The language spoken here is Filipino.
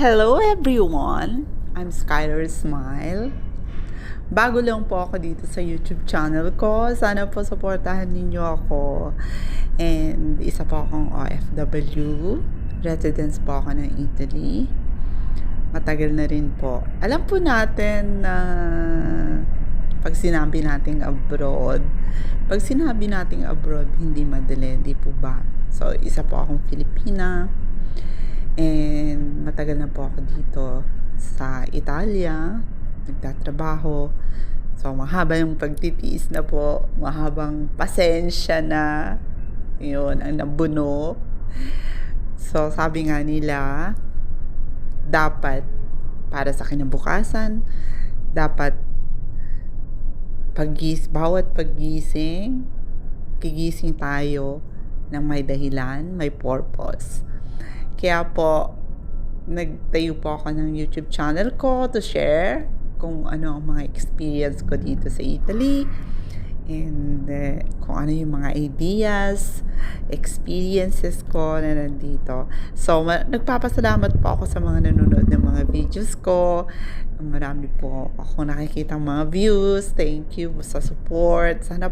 Hello everyone! I'm Skylar Smile. Bago lang po ako dito sa YouTube channel ko. Sana po supportahan ninyo ako. And isa po akong OFW. Residence po ako ng Italy. Matagal na rin po. Alam po natin na pag sinabi nating abroad, hindi madali, di po ba? So, isa po akong Filipina. And matagal na po ako dito sa Italia, nagtatrabaho. So mahaba yung pagtitiis na po, mahabang pasensya na, yun, ang nabuno. So sabi nga nila, dapat para sa kinabukasan, dapat bawat paggising, gigising tayo ng may dahilan, may purpose. Kaya po, nagtayo po ako ng YouTube channel ko to share kung ano ang mga experience ko dito sa Italy and kung ano yung mga ideas, experiences ko na nandito. So, nagpapasalamat po ako sa mga nanonood ng mga videos ko. Marami po ako nakikita mga views. Thank you sa support. Sana